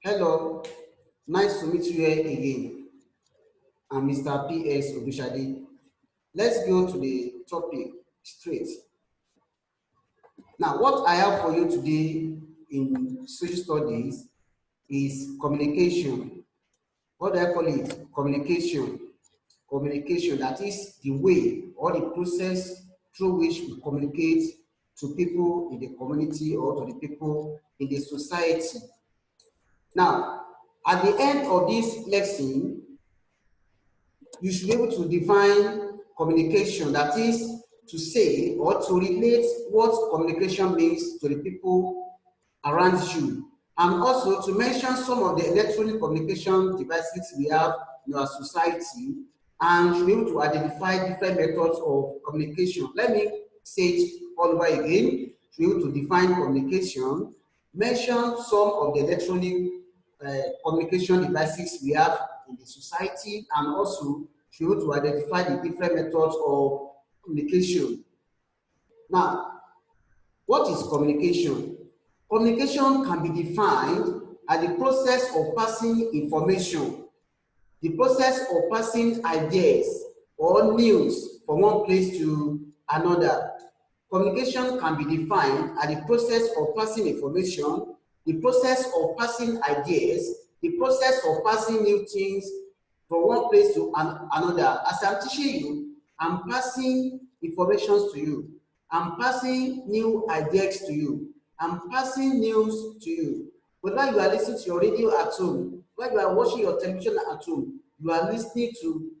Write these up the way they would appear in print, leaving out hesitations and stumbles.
Hello, nice to meet you here again. I'm Mr. P.S. Obishadi. Let's go to the topic straight. Now, what I have for you today in social studies is communication. What do I call it? Communication. Communication, that is the way or the process through which we communicate to people in the community or to the people in the society. Now, at the end of this lesson, you should be able to define communication, that is to say or to relate what communication means to the people around you, and also to mention some of the electronic communication devices we have in our society, and to be able to identify different methods of communication. Let me say it all over again. To be able to define communication, mention some of the electronic communication devices we have in the society, and also to be able to identify the different methods of communication. Now, what is communication? Communication can be defined as the process of passing information, the process of passing ideas or news from one place to another. Communication can be defined as the process of passing information, the process of passing ideas, the process of passing new things from one place to another. As I'm teaching you, I'm passing information to you. I'm passing new ideas to you. I'm passing news to you. Whether you are listening to your radio at home, whether you are watching your television at home, you are listening to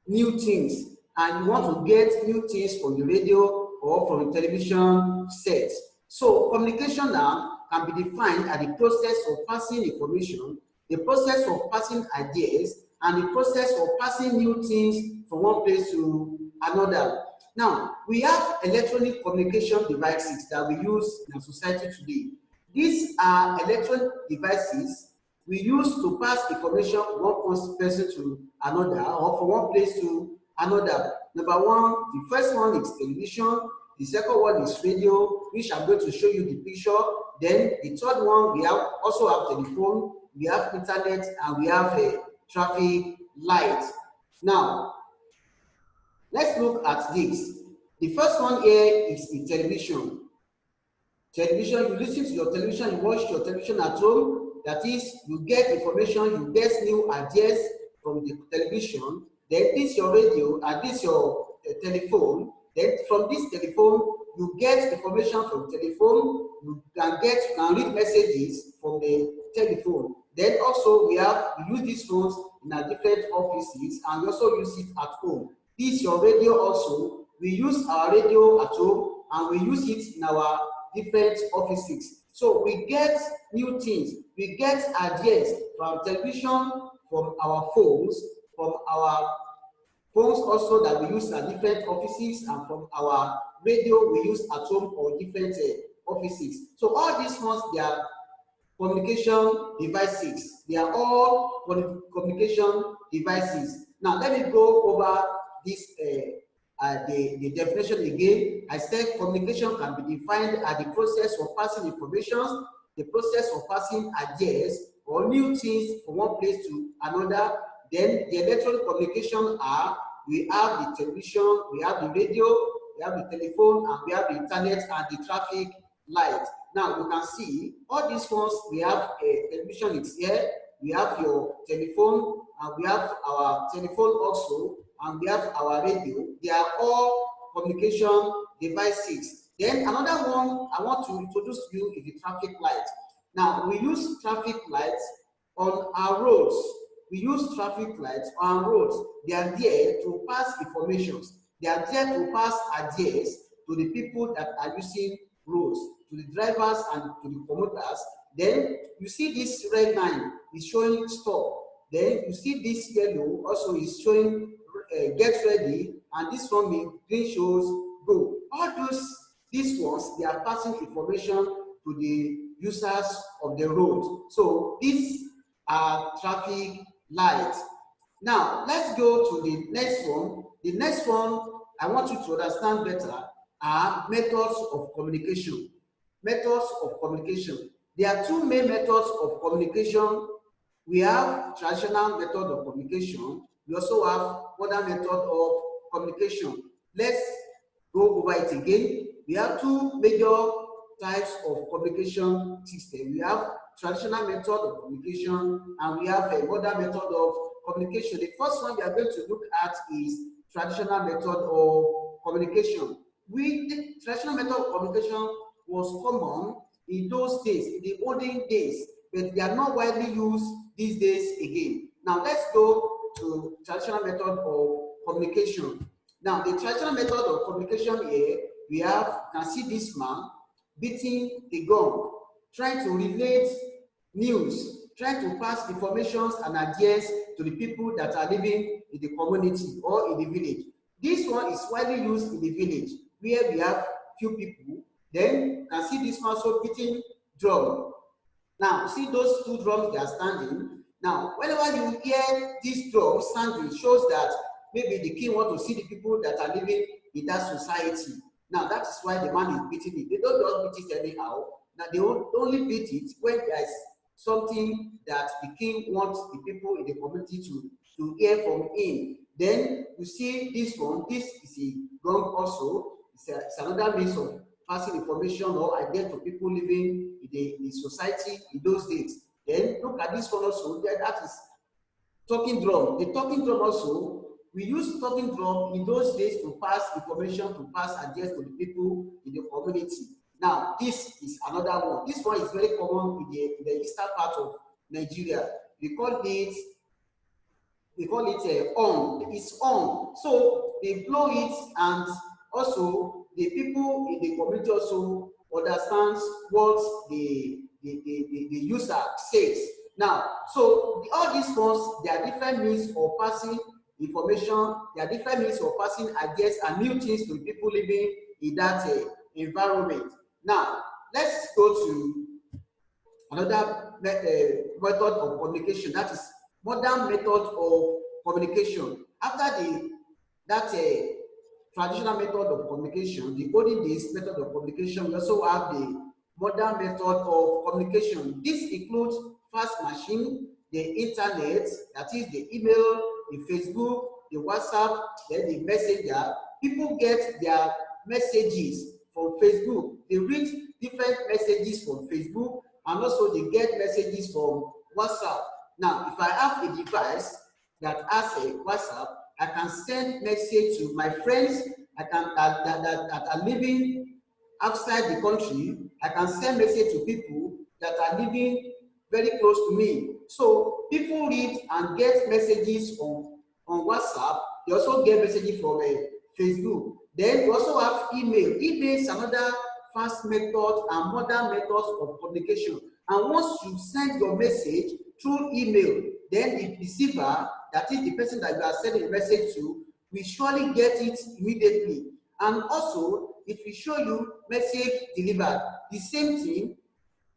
new things and you want to get new things from the radio or from the television set. So communication now can be defined as the process of passing information, the process of passing ideas, and the process of passing new things from one place to another. Now, we have electronic communication devices that we use in our society today. These are electronic devices we use to pass information from one person to another or from one place to another. Number one, the first one is television. The second one is radio, which I'm going to show you the picture. Then the third one, we also have telephone, we have internet, and we have a traffic light. Now, let's look at this. The first one here is the television. Television, you listen to your television, you watch your television at home. That is, you get information, you get new ideas from the television. Then this your radio, and this your telephone. Then from this telephone, you get information from telephone. You can read messages from the telephone. Then also we use these phones in our different offices, and we also use it at home. This your radio also. We use our radio at home, and we use it in our different offices. So we get new things, we get ideas from television, from our phones also that we use at different offices, and from our radio we use at home or different offices. So all these ones, they are communication devices. They are all communication devices. Now let me go over this the definition again. I said communication can be defined as the process of passing information, the process of passing ideas or new things from one place to another. Then the electronic communication are, we have the television, we have the radio, we have the telephone, and we have the internet and the traffic light. Now you can see all these ones. We have a television, it's here. We have your telephone, and we have our telephone also, and we have our radio. They are all communication devices. Then another one I want to introduce to you is the traffic light. Now we use traffic lights on our roads. We use traffic lights on our roads. They are there to pass information. They are there to pass ideas to the people that are using roads, to the drivers and to the commuters. Then you see this red line is showing stop. Then you see this yellow also is showing get ready, and this one means green shows go. All these ones, they are passing information to the users of the road. So these are traffic lights. Now let's go to the next one. The next one I want you to understand better are methods of communication. Methods of communication. There are two main methods of communication. We have traditional method of communication. We also have modern method of communication. Let's go over it again. We have two major types of communication system. We have traditional method of communication and we have a modern method of communication. The first one we are going to look at is traditional method of communication. The traditional method of communication was common in those days, in the olden days, but they are not widely used these days again. Now let's go to traditional method of communication. Now the traditional method of communication here, we have, you can see this man beating a gong, trying to relate news, trying to pass information and ideas to the people that are living in the community or in the village. This one is widely used in the village where we have few people. Then you can see this man also beating drum. Now, see those two drums they are standing. Now, whenever you hear this drum sounding, it shows that maybe the king wants to see the people that are living in that society. Now, that is why the man is beating it. They don't just beat it anyhow. Now, they only beat it when there is something that the king wants the people in the community to hear from him. Then you see this one. This is a gong also. It's another means of passing information or ideas to people living in the society in those days. Then look at this one also. That is talking drum. The talking drum also, we use talking drum in those days to pass information, to pass ideas to the people in the community. Now, this is another one. This one is very common in the eastern part of Nigeria. We call it on. It's on. So they blow it, and also the people in the community also understands what the user says. Now, so all these ones, there are different means of passing information, there are different means of passing ideas and new things to people living in that environment. Now, let's go to another method of communication, that is modern method of communication. After that traditional method of communication, the olden days method of communication, we also have the modern method of communication. This includes fast machine, the internet, that is the email, the Facebook, the WhatsApp, then the messenger. People get their messages from Facebook. They read different messages from Facebook, and also they get messages from WhatsApp. Now, if I have a device that has a WhatsApp, I can send message to my friends that are living outside the country. I can send message to people that are living very close to me. So people read and get messages on WhatsApp. They also get messages from Facebook. Then we also have email. Email is another fast method and modern methods of communication. And once you send your message through email, then the receiver, that is the person that you are sending a message to, will surely get it immediately. And also, it will show you message delivered. The same thing,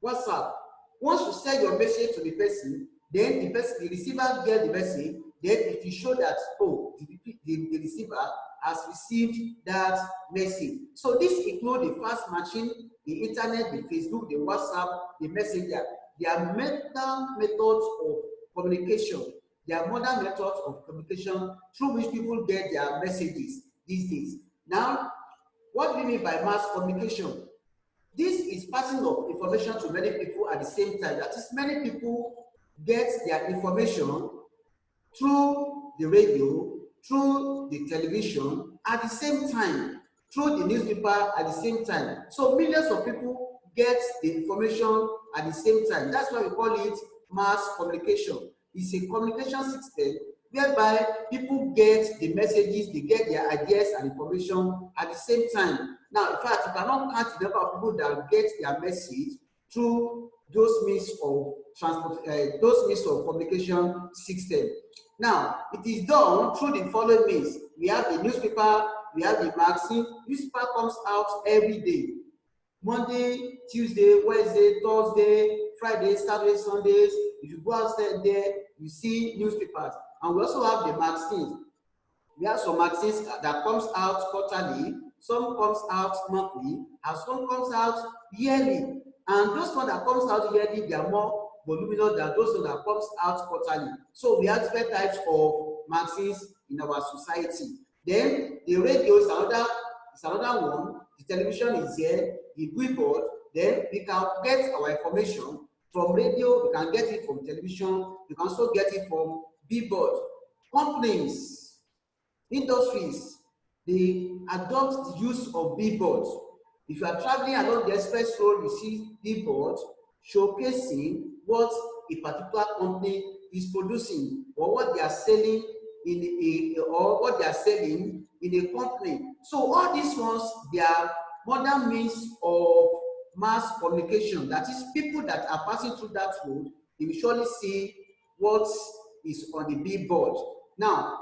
WhatsApp. Once you send your message to the person, then the receiver gets the message, then it will show that, oh, the receiver has received that message. So this includes the fast machine, the internet, the Facebook, the WhatsApp, the messenger. They are modern methods of communication. They are modern methods of communication through which people get their messages these days. Now, what do we mean by mass communication? This is passing of information to many people at the same time. That is, many people get their information through the radio, through the television at the same time, through the newspaper at the same time. So millions of people get the information at the same time. That's why we call it mass communication. It's a communication system whereby people get the messages, they get their ideas and information at the same time. Now, in fact, you cannot count the number of people that get their message through those means of transport, those means of communication system. Now, it is done through the following means. We have the newspaper, we have the magazine. Newspaper comes out every day. Monday, Tuesday, Wednesday, Thursday, Friday, Saturday, Sundays. If you go outside there, you see newspapers. And we also have the magazines. We have some magazines that comes out quarterly, some comes out monthly, and some comes out yearly. And those ones that comes out yearly, they are more voluminous than those ones that comes out quarterly. So we have different types of magazines in our society. Then the radio is another one. The television is here, the billboard. Then we can get our information from radio, we can get it from television, we can also get it from billboard. Companies, industries, they adopt the use of billboards. If you are traveling along the express road, you see billboards showcasing what a particular company is producing or what they are selling in a company. So all these ones, they are modern means of mass communication. That is, people that are passing through that road, they will surely see what is on the billboard. Now,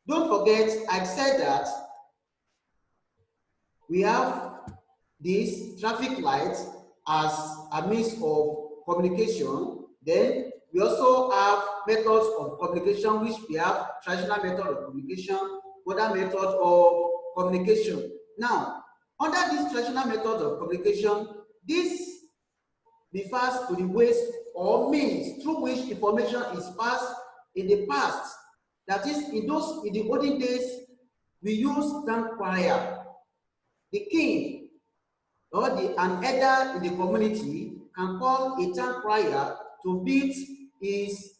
don't forget, I said that we have this traffic light as a means of communication. Then we also have methods of communication, which we have traditional method of communication, modern method of communication. Now, under this traditional method of communication, this refers to the ways or means through which information is passed in the past. That is, in the olden days, we use town crier. The king or an elder in the community can call a town crier to beat his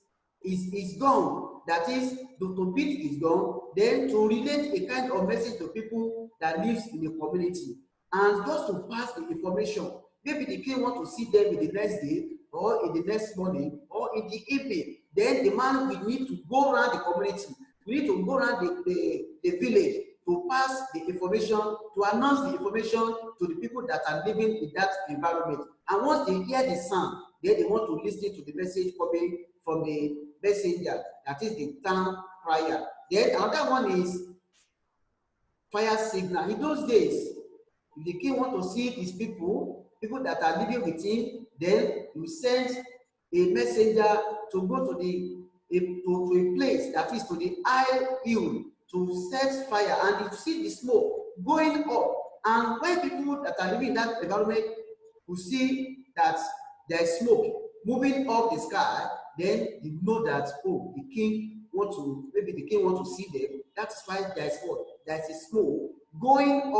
gong. That is, to beat his gong, then to relate a kind of message to people that lives in the community, and just to pass the information. Maybe the king want to see them in the next day, or in the next morning, or in the evening. Then the man will need to go around the community. We need to go around the village to pass the information, to announce the information to the people that are living in that environment. And once they hear the sound, then they want to listen to the message coming from the messenger, that is the town crier. Then another one is fire signal. In those days, if the king want to see his people that are living with him, then you send a messenger to go to a place, that is to the high hill, to set fire, and you see the smoke going up. And when people that are living in that environment will see that there is smoke moving up the sky, then you know that, oh, the king want to see them. That is why there is what? There is a smoke going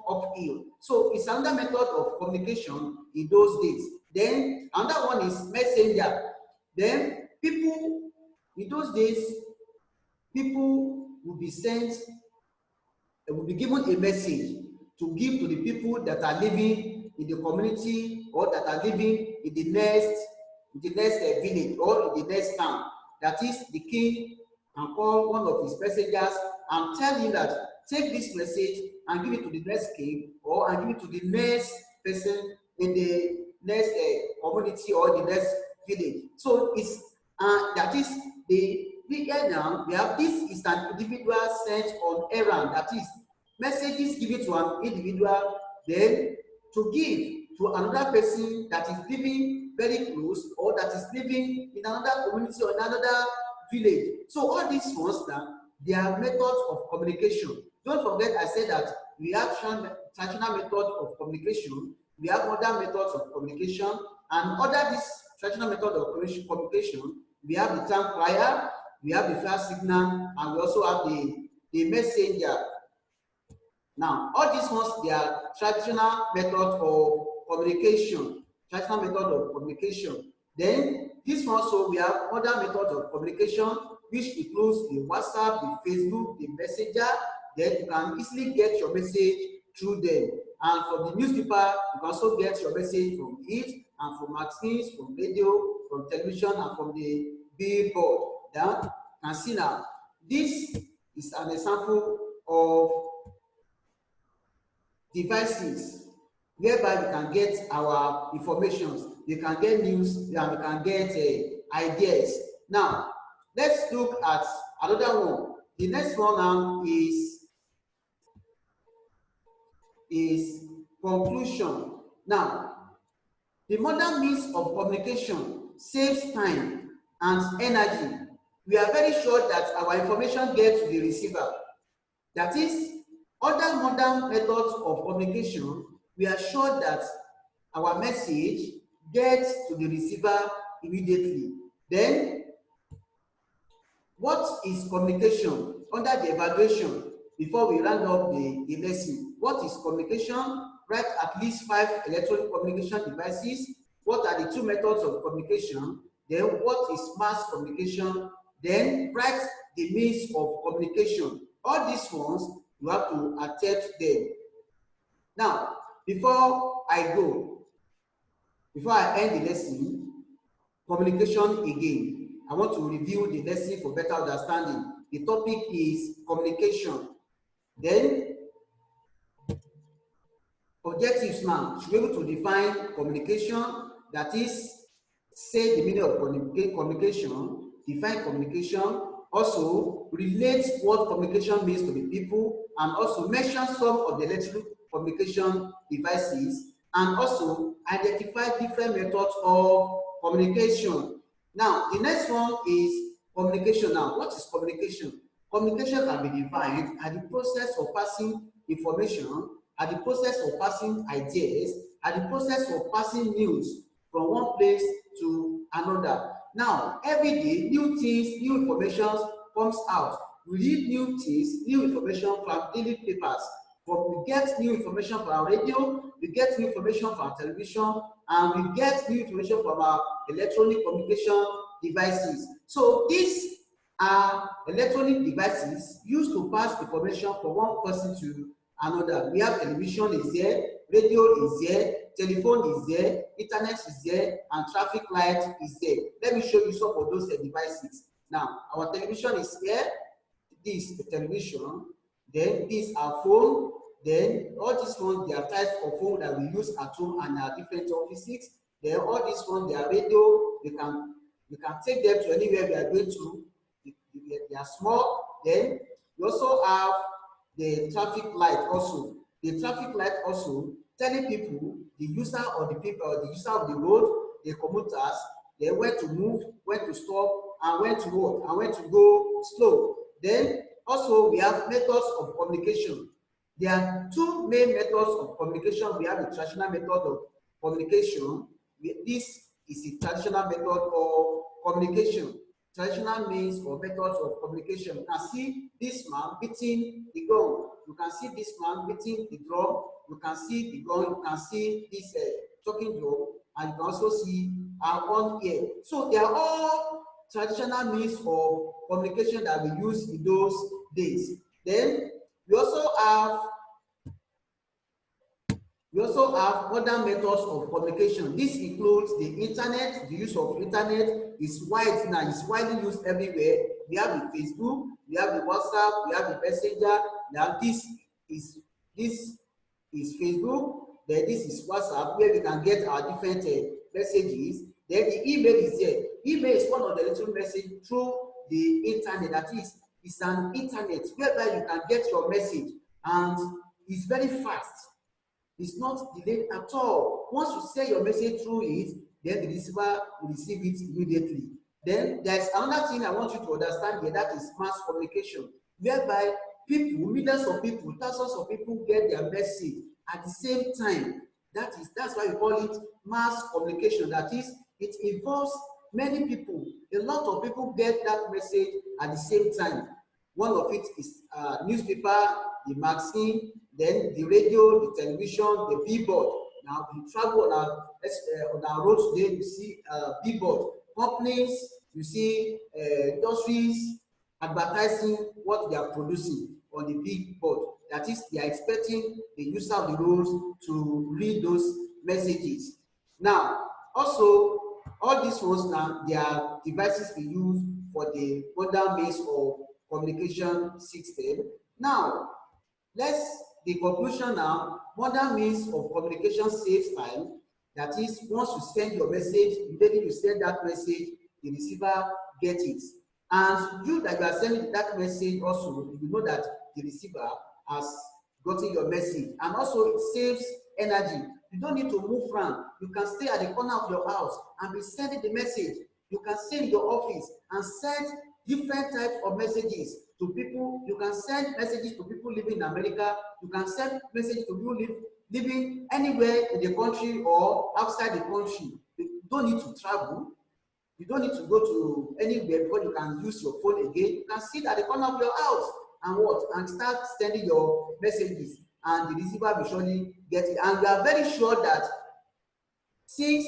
uphill. So it's another method of communication in those days. Then another one is messenger. Then people in those days, people will be sent, will be given a message to give to the people that are living in the community, or that are living in the next village, or in the next town. That is, the king can call one of his messengers and tell him that, take this message and give it to the next king, or and give it to the next person in the next community or the next village. So it's that is the here now we have, this is an individual sent on errand. That is, messages given to an individual, then to give to another person that is living very close, or that is living in another community or another village. So all these ones now, they are methods of communication. Don't forget, I said that we have traditional methods of communication, we have modern methods of communication, and under this traditional method of communication, we have the town crier, we have the fire signal, and we also have the messenger. Now, all these ones, they are traditional method of communication. Traditional method of communication. Then this one, so we have modern methods of communication, which includes the WhatsApp, the Facebook, the Messenger. Then you can easily get your message through them. And from the newspaper, you can also get your message from it, and from magazines, from radio, from television, and from the billboard. Then you can see now, this is an example of devices whereby we can get our informations, we can get news, and we can get ideas. Now, let's look at another one. The next one now is conclusion. Now, the modern means of communication saves time and energy. We are very sure that our information gets to the receiver. That is, other modern methods of communication, we are sure that our message get to the receiver immediately. Then, what is communication? Under the evaluation, before we round up the lesson, what is communication? Write at least 5 electronic communication devices. What are the 2 methods of communication? Then what is mass communication? Then write the means of communication. All these ones, you have to attempt them. Now, before I end the lesson, communication again. I want to review the lesson for better understanding. The topic is communication. Then, objectives now. Should be able to define communication, that is, say the meaning of communication, define communication, also relate what communication means to the people, and also mention some of the electronic communication devices, and also identify different methods of communication. Now, the next one is communication. Now, what is communication? Communication can be defined as the process of passing information, as the process of passing ideas, as the process of passing news from one place to another. Now, every day, new things, new information comes out. We read new things, new information from daily papers. But we get new information from our radio, we get new information from our television, and we get new information from our electronic communication devices. So these are electronic devices used to pass information from one person to another. We have television is there, radio is there, telephone is there, internet is there, and traffic light is there. Let me show you some of those devices. Now, our television is here. This is the television. Then this is our phone. Then all these ones, they are types of phone that we use at home and our different offices. Then all these ones, they are radio. We can take them to anywhere we are going to. They are small. Then we also have the traffic light also. The traffic light also telling people, the user of the road, the commuters, they when to move, when to stop, and when to walk, and when to go slow. Then also we have methods of communication. There are 2 main methods of communication. We have the traditional method of communication. This is the traditional method of communication. Traditional means or methods of communication. You can see this man beating the gong. You can see this man beating the drum. You can see the gong. You can see this talking drum, and you can also see our own ear. So they are all traditional means of communication that we use in those days. Then we also have modern methods of communication. This includes the internet. The use of internet is wide now. It's widely used everywhere. We have the Facebook, we have the WhatsApp, we have the Messenger. Now this is Facebook. Then this is WhatsApp, where we can get our different messages. Then the email is there. Email is one of the little message through the internet. That is, it's an internet whereby you can get your message, and it's very fast. It's not delayed at all. Once you send your message through it, then the receiver will receive it immediately. Then there's another thing I want you to understand here, that is mass communication, whereby people, millions of people, thousands of people get their message at the same time. That's why we call it mass communication. That is, it involves many people. A lot of people get that message at the same time. One of it is newspaper, the magazine, then the radio, the television, the billboard. Now, if you travel on our road today, you see billboard. Companies, you see industries advertising what they are producing on the billboard. That is, they are expecting the user of the roads to read those messages. Now, also, all these ones now, they are devices we use for the modern means of communication system. Now, the conclusion now, modern means of communication saves time. That is, once you send your message, immediately you send that message, the receiver gets it. And you that you are sending that message also, you know that the receiver has gotten your message. And also it saves energy. You don't need to move around. You can stay at the corner of your house and be sending the message. You can stay in your office and send different types of messages to people. You can send messages to people living in America. You can send messages to people living anywhere in the country or outside the country. don't need to travel. You don't need to go to anywhere before you can use your phone again. You can sit at the corner of your house and what? And start sending your messages, and the receiver will surely get it. And we are very sure that since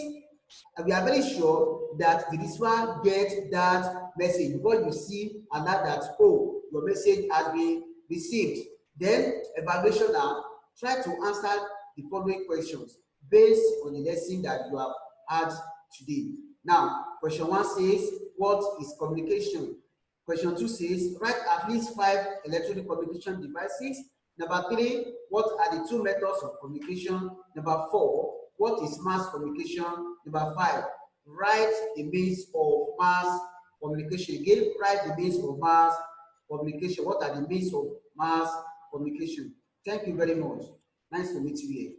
we are very sure that the receiver gets that message because you see alert that, oh, your message has been received. Then evaluationer try to answer the following questions based on the lesson that you have had today. Now, question 1 says, what is communication? Question 2 says, write at least 5 electronic communication devices. Number 3, what are the 2 methods of communication? Number 4, what is mass communication? Number 5, write the means of mass communication. Again, write the means of mass communication. What are the means of mass communication? Thank you very much. Nice to meet you here.